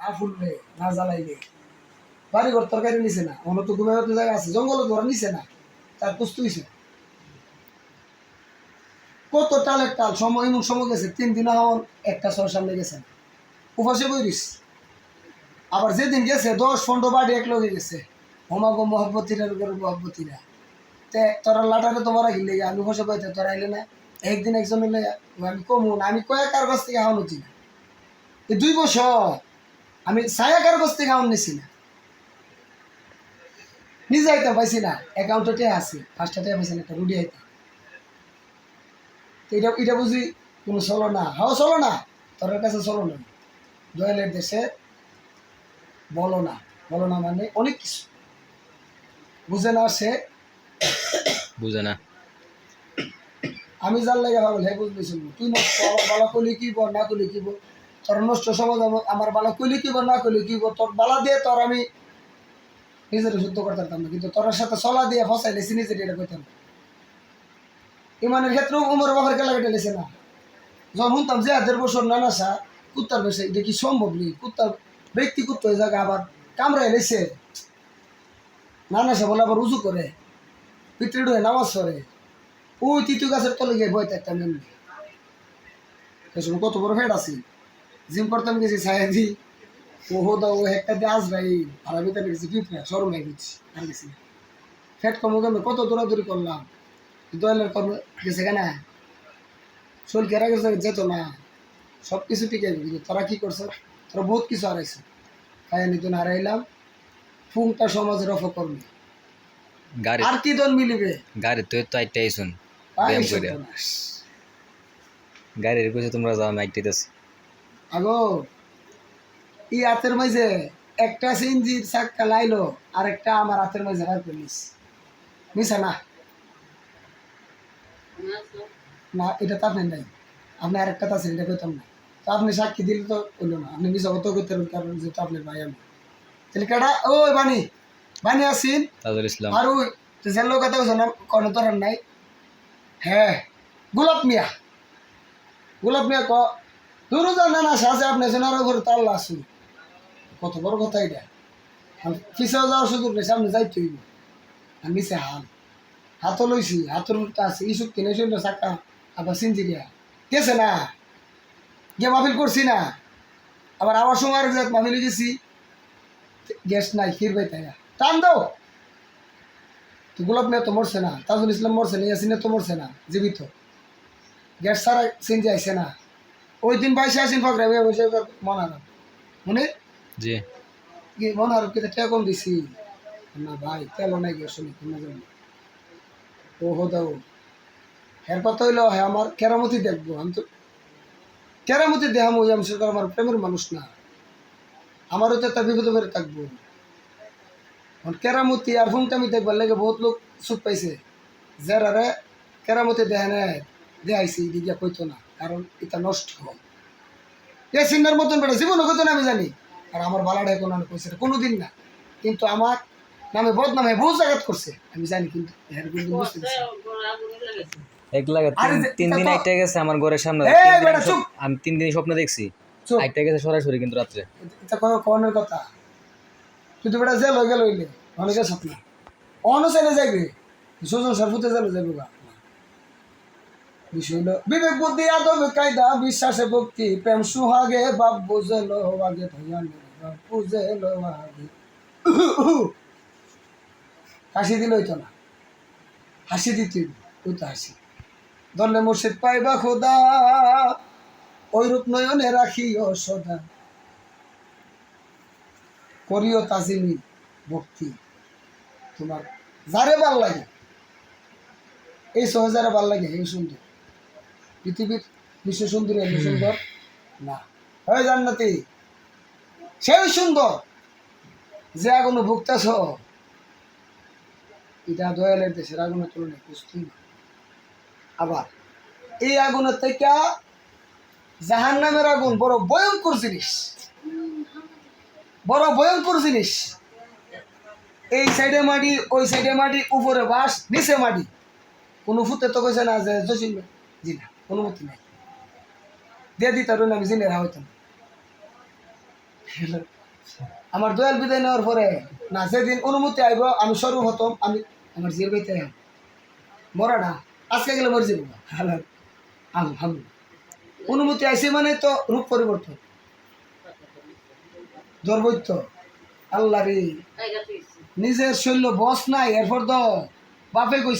না ফুললে না জ্বালাইলে বাড়ি ঘর তরকারি নিছে না, অন্য তো ঘুমে জায়গা আছে, জঙ্গল ধরা নিছে না, তার কুস্ত হয়েছে কত টালের টাল। সময় এমন সময় গেছে 3 দিন আমার একটা সর সামনে গেছে না, উপাসে বইরিস। আবার যেদিন গেছে 10-15 বাড়ি এক লগে গেছে, হোমাগো মহব্বতীরা মহব্বতীরা তে তোরা লাটারে তোমার রাখিলে আমি বসে পাইতে তোরা আইলে না। একদিন একজন হলে আমি কমু না, আমি কয়েক কার কাছ থেকে খাওয়ানো না। এই 2 বছর আমি ছায়া কার কাছ থেকে খাওয়ান নিছি না, নিজে আইতে পাইছি না। অ্যাকাউন্টে আছে 5টা টাকা পাইছি না, একটা রুডি আইতে। এটা এটা বুঝি কোনো চলো না, হাও চলো না, তোর কাছে চলো না। দয়ালের দেশে বলো না, বলো না মানে অনেক কিছু বুঝে না, সে বুঝে না। আমি যার লাগে ভাবল হ্যাঁ বুঝতেছি তুই নষ্ট বালা কলি কি বল না কলি কি বল, তোর নষ্ট সমাজ আমার বালা কলি কি বল না কলি কি বল, তোর বালা দিয়ে তোর আমি নিজের শুদ্ধ করতে পারতাম না, কিন্তু তোর সাথে চলা দিয়ে ফসাইলেছি নিজের এটা করতাম। ইমানের ক্ষেত্রেও উমর বাবার কেলা কেটেছে না। যখন শুনতাম যে 1.5 বছর নানাসা কুত্তার বেশে, এটা কি সম্ভব নেই? কুত্তার ব্যক্তি কুত্তা ওই জায়গা আবার কামড়াই লেছে, নানাসা বলে আবার উজু করে পিতৃ হয়ে নামাজ পড়ে, ওই তিতু গাছের তলে গিয়ে বই থাকতাম এমনি। কত বড় ফ্যাট আছি, জিম করতাম গেছি ছায়া দি, ও দা ও একটা দিয়ে আস ভাই ভাড়া ভিতরে গেছি পিঁপড়া সরম হয়ে গেছি, আর গেছি ফ্যাট কমে কমে কত দৌড়াদৌড়ি করলাম, দয়ালের কর্ম গেছে কেনা শরীর কেরা গেছে যেত না, সব কিছু টিকে গেছে। তোরা কি করছো? তোরা বহুত কিছু হারাইছো, খাইয়া নিত না হারাইলাম। ফুংটা সমাজের অপকর্মী, আর কি দল মিলিবে? গাড়ি তুই তো আইটাই শুন ব্যায়াম করে গাড়ির কইছে তোমরা যাও আমি আইটাইতেছি আগো এই হাতের মাঝে একটা সিঞ্জির চাক্কা লাইলো, আর একটা আমার হাতের মাঝে রাখবে মিশা না না, এটা তো আপনি নাই, আপনি আরেকটা আছেন, এটা কইতাম না। তো আপনি সাক্ষী দিলে তো হইলো না, আপনি মিশা কত করতে কারণ যেহেতু আপনার ভাই আমি। তাহলে কেটা ওই বানি বানি আসিন তাজুল ইসলাম আর ওই যে লোক কথা বলছো না কোনো তোরার নাই। হ্যাঁ গোলাপ মিয়া, গোলাপ মিয়া দূর না না সাজে আপনি সোনার ঘরে তাল্লা আসুন, কত বড় কথা এটা। পিছাও যাওয়ার সুযোগ নেই, সামনে যাইতে হইব। আর নিচে হাতও লইছি, হাতের মুখটা আছে ইসুক কিনে শুনলো চাকা আবার সিঞ্জিরিয়া গেছে না, গিয়ে মাহফিল করছি না, আবার আবার সময় মাহফিলে গেছি, গ্যাস নাই ফিরবে তাই টান দাও। তো গোলাপ মেয়ে তো মরছে না, তাজুল ইসলাম মরছে না, ইয়াসিনে তো মরছে না, জীবিত। গ্যাস ছাড়া সিঞ্জি আইসে না। ওই দিন 22 আসিন ফকরা বসে মনার মনে জি কি মনার কিন্তু টেয়া কম দিছি না ভাই, তেলও নাই গ্যাস নেই কোনো জন্য। ও হো দাও এর কথা হইলো হ্যাঁ আমার কেরামতি দেখবো, আমি তো কেরামতি দেখাম, ওই আমি সেটা আমার প্রেমের মানুষ না, আমারও তো একটা বিপদ করে থাকবো। কেরামতি আর ফুংটামি দেখবার লাগে বহুত লোক চুপ পাইছে, যারা কেরামতি দেখে নেয় দেখাইছি দিদিয়া কইতো না, কারণ এটা নষ্ট হয়। এ সিন্নার মতন বেড়া জীবনও কইতো না আমি জানি, আর আমার বালাটা এখন আমি কইছে কোনোদিন না, কিন্তু আমার নামে বদনামে বহু জায়গাত করছে আমি জানি, কিন্তু এর কিন্তু বুঝতে পারছি এক লাগে তিন দিন আইটা গেছে আমার ঘরের সামনে, আমি 3 দিন স্বপ্ন দেখছি আইটা গেছে সরাসরি, কিন্তু রাত্রে এটা কনের কথা। তুই তো বেটা জেল হয়ে গেল হইলে অনেকে স্বপ্ন অন্য চাইলে যাইবে, সুজন সরফুতে জেলে যাইবে গা। বিষয় হলো বিবেক বুদ্ধি আদব কায়দা বিশ্বাসে ভক্তি প্রেম সুহাগে বাপ বুঝেলো আগে ভাইয়া বাপ বুঝেলো আগে। হাসি দিলে হইতো না, হাসি দিতে ওই তো হাসি ধরলে মুর্শিদ পাইবা খোদা, ওই রূপ নয়নে রাখিও সদা, করিও তাজিমি ভক্তি তোমার যারে ভাল লাগে, এই সহজারে ভাল লাগে, এই সুন্দর পৃথিবীর বিশ্ব সুন্দরী এত সুন্দর না হয় জান্নাতি, সেই সুন্দর যে আগুন ভুগতেছ, এটা দয়ালের দেশের আগুনের তুলনায় কুস্তি না। আবার এই আগুনের থেকে জাহান নামের আগুন বড় ভয়ঙ্কর জিনিস, বড় ভয়ঙ্কর জিনিস। এই সাইডে মাটি ওই সাইডে মাটি, উপরে বাস নিচে মাটি, কোনো ফুতে তো কইছে না যে জসিম জি না, অনুমতি নাই দিয়ে দিতে আমি জিনে হইতাম। আমার দয়াল বিদায় নেওয়ার পরে না যেদিন অনুমতি আইব আমি সর্বপ্রথম আমি আমার জিয়ার বাড়িতে মরা না আজকে গেলে মরে যাবো অনুমতি আইসে মানে তো রূপ পরিবর্তন ধর্বৈত্য আল্লাহ রে নিজের শৈল্য বস নাই এরপর তো বাপে কইছে